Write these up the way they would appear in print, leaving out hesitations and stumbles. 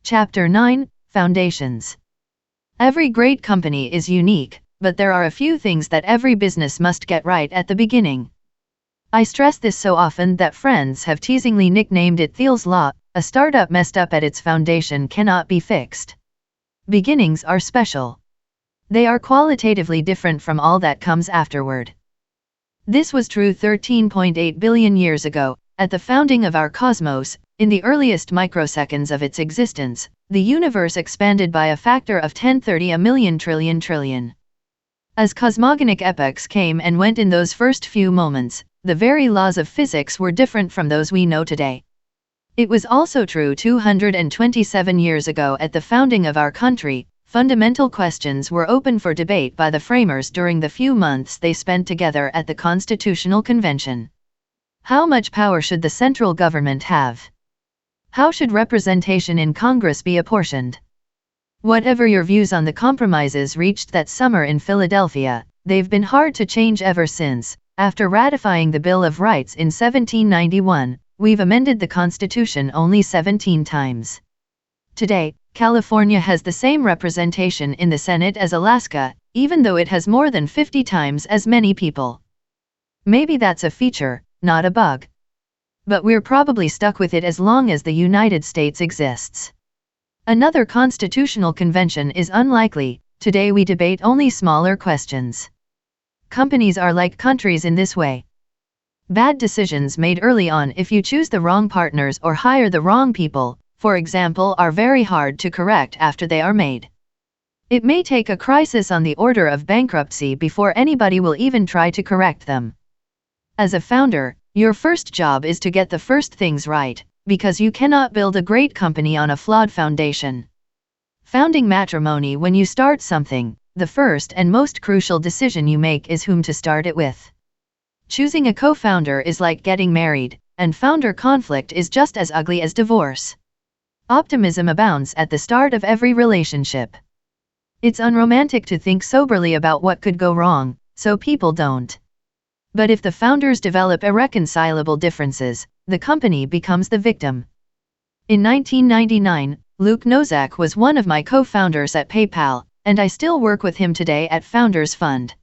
Chapter 9, Foundations. Every great company is unique, but there are a few things that every business must get right at the beginning. I stress this so often that friends have teasingly nicknamed it Thiel's Law. A startup messed up at its foundation cannot be fixed. Beginnings are special. They are qualitatively different from all that comes afterward. This was true 13.8 billion years ago, at the founding of our cosmos. In the earliest microseconds of its existence, the universe expanded by a factor of 10^30 a million trillion. As cosmogonic epochs came and went in those first few moments, the very laws of physics were different from those we know today. It was also true 227 years ago at the founding of our country. Fundamental questions were open for debate by the framers during the few months they spent together at the Constitutional Convention. How much power should the central government have? How should representation in Congress be apportioned? Whatever your views on the compromises reached that summer in Philadelphia, they've been hard to change ever since. After ratifying the Bill of Rights in 1791, we've amended the Constitution only 17 times. Today, California has the same representation in the Senate as Alaska, even though it has more than 50 times as many people. Maybe that's a feature, not a bug. But we're probably stuck with it as long as the United States exists. Another constitutional convention is unlikely. Today we debate only smaller questions. Companies are like countries in this way. Bad decisions made early on, if you choose the wrong partners or hire the wrong people, for example, are very hard to correct after they are made. It may take a crisis on the order of bankruptcy before anybody will even try to correct them. As a founder, your first job is to get the first things right, because you cannot build a great company on a flawed foundation. Founding matrimony: when you start something, the first and most crucial decision you make is whom to start it with. Choosing a co-founder is like getting married, and founder conflict is just as ugly as divorce. Optimism abounds at the start of every relationship. It's unromantic to think soberly about what could go wrong, so people don't. But if the founders develop irreconcilable differences, the company becomes the victim. In 1999, Luke Nozak was one of my co-founders at PayPal, and I still work with him today at Founders Fund.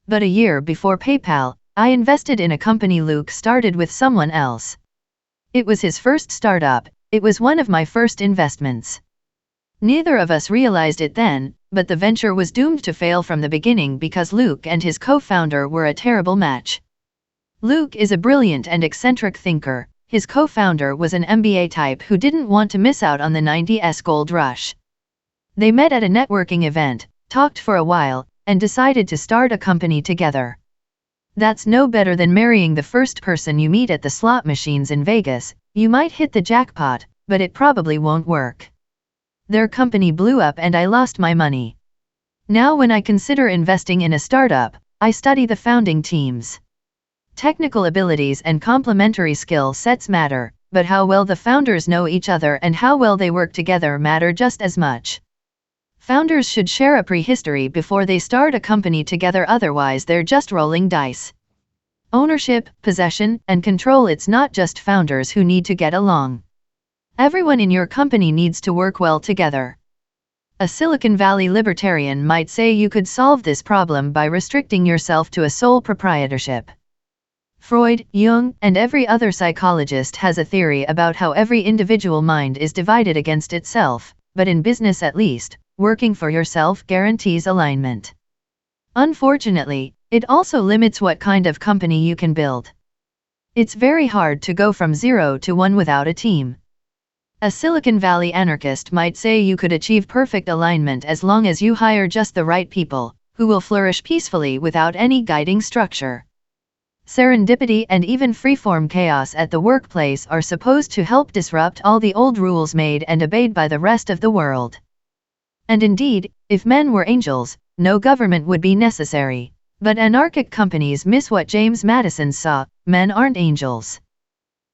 But a year before PayPal, I invested in a company Luke started with someone else. It was his first startup. It was one of my first investments. Neither of us realized it then, but the venture was doomed to fail from the beginning because Luke and his co-founder were a terrible match. Luke is a brilliant and eccentric thinker. His co-founder was an MBA type who didn't want to miss out on the 90s gold rush. They met at a networking event, talked for a while, and decided to start a company together. That's no better than marrying the first person you meet at the slot machines in Vegas. You might hit the jackpot, but it probably won't work. Their company blew up and I lost my money. Now when I consider investing in a startup, I study the founding teams. Technical abilities and complementary skill sets matter, but how well the founders know each other and how well they work together matter just as much. Founders should share a prehistory before they start a company together, otherwise they're just rolling dice. Ownership, possession, and control. It's not just founders who need to get along. Everyone in your company needs to work well together. A Silicon Valley libertarian might say you could solve this problem by restricting yourself to a sole proprietorship. Freud, Jung, and every other psychologist has a theory about how every individual mind is divided against itself, but in business at least, working for yourself guarantees alignment. Unfortunately, it also limits what kind of company you can build. It's very hard to go from 0 to 1 without a team. A Silicon Valley anarchist might say you could achieve perfect alignment as long as you hire just the right people, who will flourish peacefully without any guiding structure. Serendipity and even freeform chaos at the workplace are supposed to help disrupt all the old rules made and obeyed by the rest of the world. And indeed, if men were angels, no government would be necessary. But anarchic companies miss what James Madison saw: men aren't angels.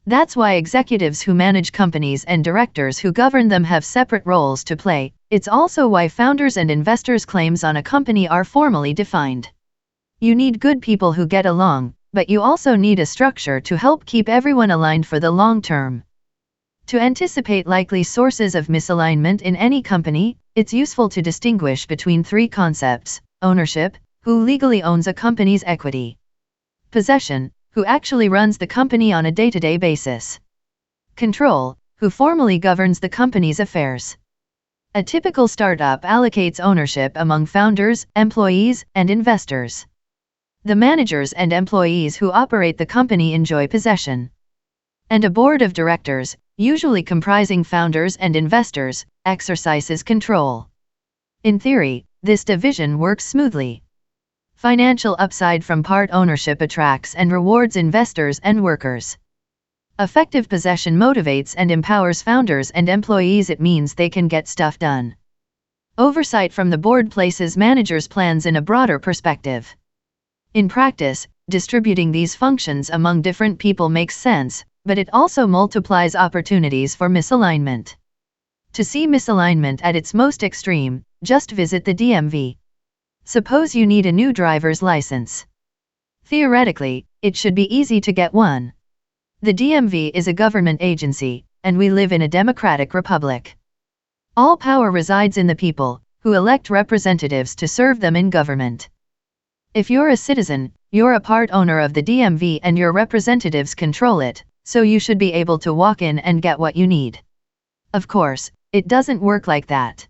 That's why executives who manage companies and directors who govern them have separate roles to play. It's also why founders and investors' claims on a company are formally defined. You need good people who get along, but you also need a structure to help keep everyone aligned for the long term. To anticipate likely sources of misalignment in any company, it's useful to distinguish between three concepts: ownership, who legally owns a company's equity; possession, who actually runs the company on a day-to-day basis; control, who formally governs the company's affairs. A typical startup allocates ownership among founders, employees, and investors. The managers and employees who operate the company enjoy possession. And a board of directors, usually comprising founders and investors, exercises control. In theory, this division works smoothly. Financial upside from part ownership attracts and rewards investors and workers. Effective possession motivates and empowers founders and employees. It means they can get stuff done. Oversight from the board places managers' plans in a broader perspective. In practice, distributing these functions among different people makes sense, but it also multiplies opportunities for misalignment. To see misalignment at its most extreme, just visit the DMV. Suppose you need a new driver's license. Theoretically, it should be easy to get one. The DMV is a government agency, and we live in a democratic republic. All power resides in the people, who elect representatives to serve them in government. If you're a citizen, you're a part owner of the DMV and your representatives control it, so you should be able to walk in and get what you need. Of course, it doesn't work like that.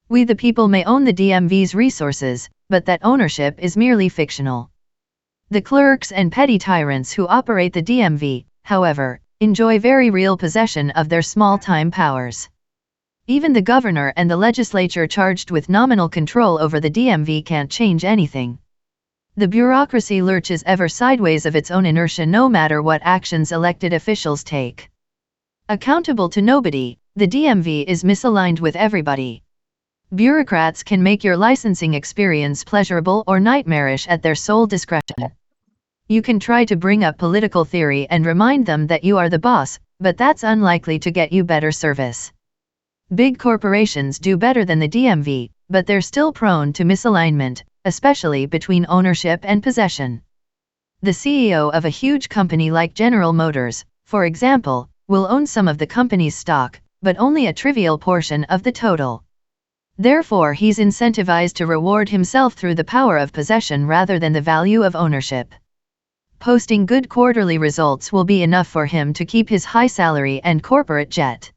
We the people may own the DMV's resources, but that ownership is merely fictional. The clerks and petty tyrants who operate the DMV, however, enjoy very real possession of their small-time powers. Even the governor and the legislature charged with nominal control over the DMV can't change anything. The bureaucracy lurches ever sideways of its own inertia no matter what actions elected officials take. Accountable to nobody, the DMV is misaligned with everybody. Bureaucrats can make your licensing experience pleasurable or nightmarish at their sole discretion. You can try to bring up political theory and remind them that you are the boss, but that's unlikely to get you better service. Big corporations do better than the DMV, but they're still prone to misalignment, especially between ownership and possession. The CEO of a huge company like General Motors, for example, will own some of the company's stock, but only a trivial portion of the total. Therefore, he's incentivized to reward himself through the power of possession rather than the value of ownership. Posting good quarterly results will be enough for him to keep his high salary and corporate jet.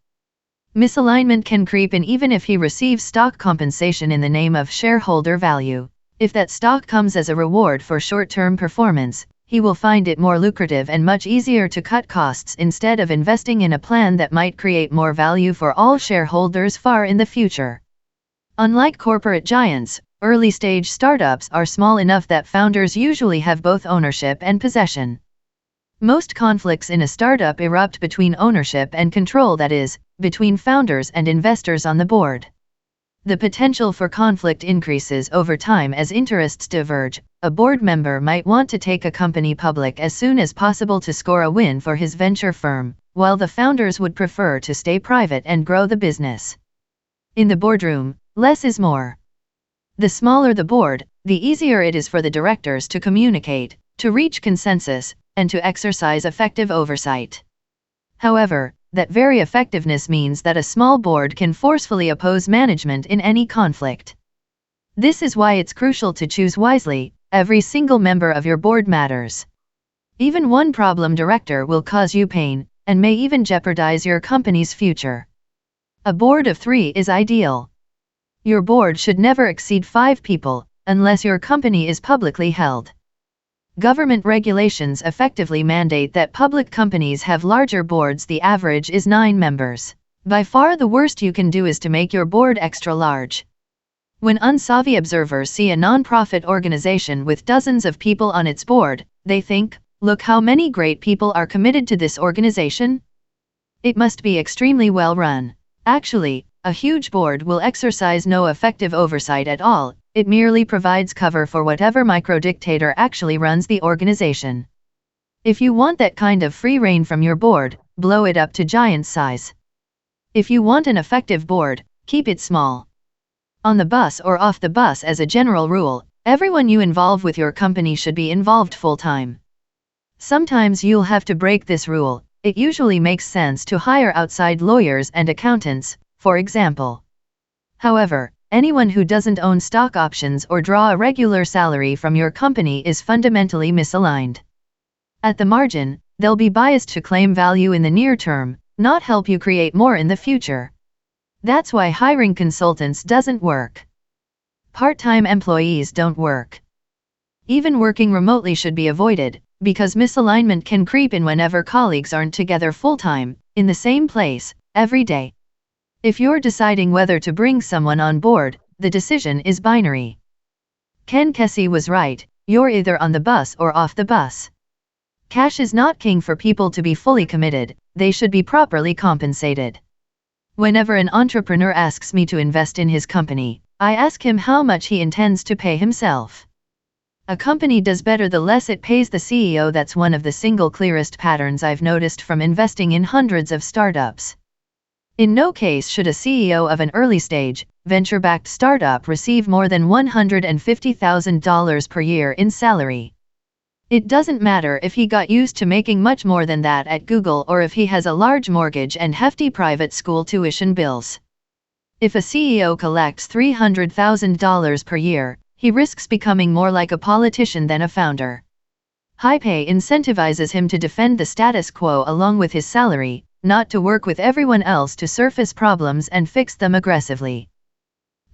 Misalignment can creep in even if he receives stock compensation in the name of shareholder value. If that stock comes as a reward for short-term performance, he will find it more lucrative and much easier to cut costs instead of investing in a plan that might create more value for all shareholders far in the future. Unlike corporate giants, early-stage startups are small enough that founders usually have both ownership and possession. Most conflicts in a startup erupt between ownership and control, that is, between founders and investors on the board. The potential for conflict increases over time as interests diverge. A board member might want to take a company public as soon as possible to score a win for his venture firm, while the founders would prefer to stay private and grow the business. In the boardroom, less is more. The smaller the board, the easier it is for the directors to communicate, to reach consensus, and to exercise effective oversight. However, that very effectiveness means that a small board can forcefully oppose management in any conflict. This is why it's crucial to choose wisely. Every single member of your board matters. Even one problem director will cause you pain, and may even jeopardize your company's future. A board of 3 is ideal. Your board should never exceed 5 people, unless your company is publicly held. Government regulations effectively mandate that public companies have larger boards. The average is 9 members. By far the worst you can do is to make your board extra large. When unsavvy observers see a non-profit organization with dozens of people on its board, they think, "Look how many great people are committed to this organization. It must be extremely well run." Actually, a huge board will exercise no effective oversight at all. It merely provides cover for whatever micro-dictator actually runs the organization. If you want that kind of free rein from your board, blow it up to giant size. If you want an effective board, keep it small. On the bus or off the bus, as a general rule, everyone you involve with your company should be involved full-time. Sometimes you'll have to break this rule, it usually makes sense to hire outside lawyers and accountants, for example. However, anyone who doesn't own stock options or draw a regular salary from your company is fundamentally misaligned. At the margin, they'll be biased to claim value in the near term, not help you create more in the future. That's why hiring consultants doesn't work. Part-time employees don't work. Even working remotely should be avoided, because misalignment can creep in whenever colleagues aren't together full-time, in the same place, every day. If you're deciding whether to bring someone on board, the decision is binary. Ken Kesey was right, you're either on the bus or off the bus. Cash is not king for people to be fully committed, they should be properly compensated. Whenever an entrepreneur asks me to invest in his company, I ask him how much he intends to pay himself. A company does better the less it pays the CEO. That's one of the single clearest patterns I've noticed from investing in hundreds of startups. In no case should a CEO of an early-stage, venture-backed startup receive more than $150,000 per year in salary. It doesn't matter if he got used to making much more than that at Google or if he has a large mortgage and hefty private school tuition bills. If a CEO collects $300,000 per year, he risks becoming more like a politician than a founder. High pay incentivizes him to defend the status quo along with his salary, not to work with everyone else to surface problems and fix them aggressively.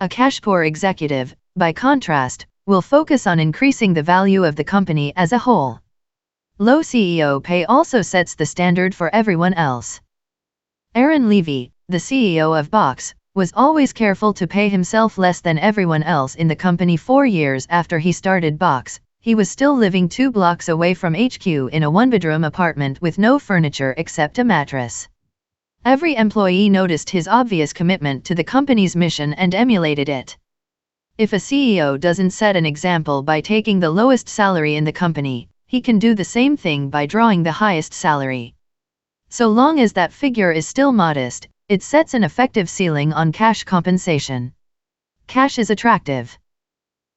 A cash-poor executive, by contrast, will focus on increasing the value of the company as a whole. Low CEO pay also sets the standard for everyone else. Aaron Levy, the CEO of Box, was always careful to pay himself less than everyone else in the company. 4 years after he started Box, he was still living 2 blocks away from HQ in a one-bedroom apartment with no furniture except a mattress. Every employee noticed his obvious commitment to the company's mission and emulated it. If a CEO doesn't set an example by taking the lowest salary in the company, he can do the same thing by drawing the highest salary. So long as that figure is still modest, it sets an effective ceiling on cash compensation. Cash is attractive.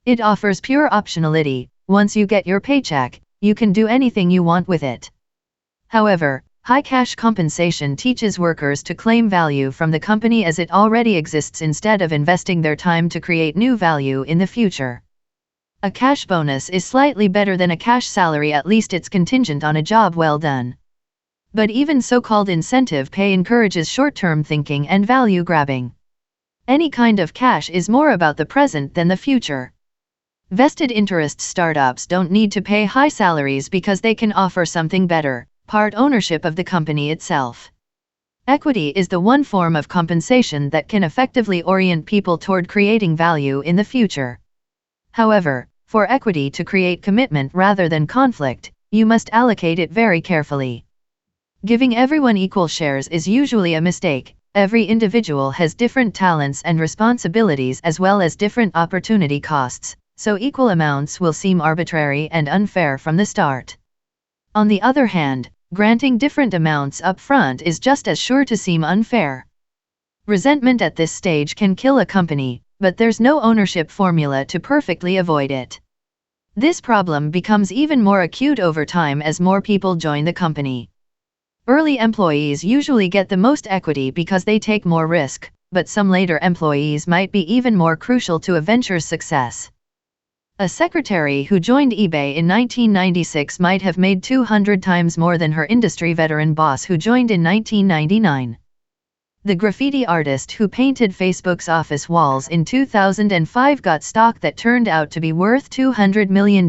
It offers pure optionality. Once you get your paycheck, you can do anything you want with it. However, high cash compensation teaches workers to claim value from the company as it already exists instead of investing their time to create new value in the future. A cash bonus is slightly better than a cash salary, at least it's contingent on a job well done. But even so-called incentive pay encourages short-term thinking and value grabbing. Any kind of cash is more about the present than the future. Vested interest startups don't need to pay high salaries because they can offer something better, part ownership of the company itself. Equity is the one form of compensation that can effectively orient people toward creating value in the future. However, for equity to create commitment rather than conflict, you must allocate it very carefully. Giving everyone equal shares is usually a mistake. Every individual has different talents and responsibilities as well as different opportunity costs, so equal amounts will seem arbitrary and unfair from the start. On the other hand, granting different amounts up front is just as sure to seem unfair. Resentment at this stage can kill a company, but there's no ownership formula to perfectly avoid it. This problem becomes even more acute over time as more people join the company. Early employees usually get the most equity because they take more risk, but some later employees might be even more crucial to a venture's success. A secretary who joined eBay in 1996 might have made 200 times more than her industry veteran boss who joined in 1999. The graffiti artist who painted Facebook's office walls in 2005 got stock that turned out to be worth $200 million.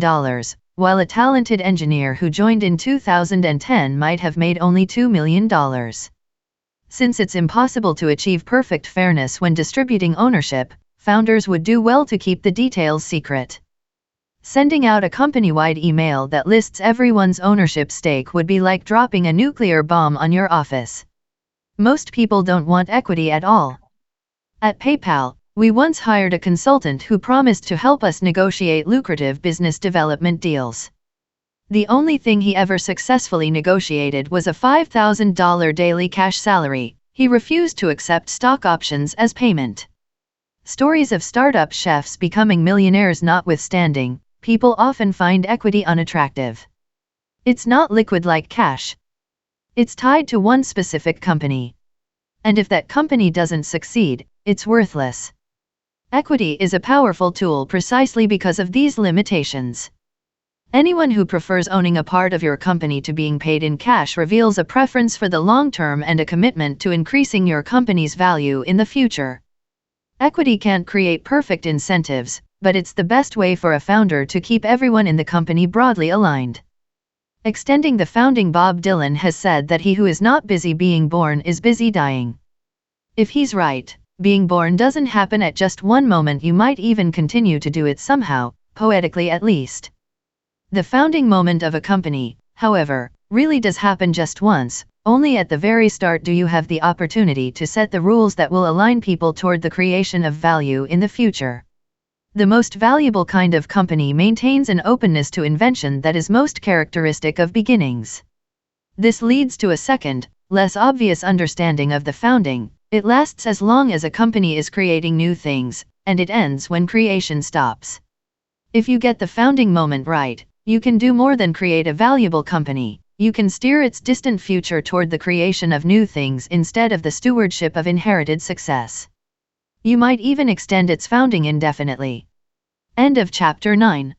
While a talented engineer who joined in 2010 might have made only $2 million. Since it's impossible to achieve perfect fairness when distributing ownership, founders would do well to keep the details secret. Sending out a company-wide email that lists everyone's ownership stake would be like dropping a nuclear bomb on your office. Most people don't want equity at all. At PayPal, we once hired a consultant who promised to help us negotiate lucrative business development deals. The only thing he ever successfully negotiated was a $5,000 daily cash salary. He refused to accept stock options as payment. Stories of startup chefs becoming millionaires notwithstanding, people often find equity unattractive. It's not liquid like cash. It's tied to one specific company. And if that company doesn't succeed, it's worthless. Equity is a powerful tool precisely because of these limitations. Anyone who prefers owning a part of your company to being paid in cash reveals a preference for the long term and a commitment to increasing your company's value in the future. Equity can't create perfect incentives, but it's the best way for a founder to keep everyone in the company broadly aligned. Extending the founding, Bob Dylan has said that he who is not busy being born is busy dying. If he's right, being born doesn't happen at just one moment. You might even continue to do it somehow, poetically at least. The founding moment of a company, however, really does happen just once. Only at the very start do you have the opportunity to set the rules that will align people toward the creation of value in the future. The most valuable kind of company maintains an openness to invention that is most characteristic of beginnings. This leads to a second, less obvious understanding of the founding. It lasts as long as a company is creating new things, and it ends when creation stops. If you get the founding moment right, you can do more than create a valuable company. You can steer its distant future toward the creation of new things instead of the stewardship of inherited success. You might even extend its founding indefinitely. End of chapter 9.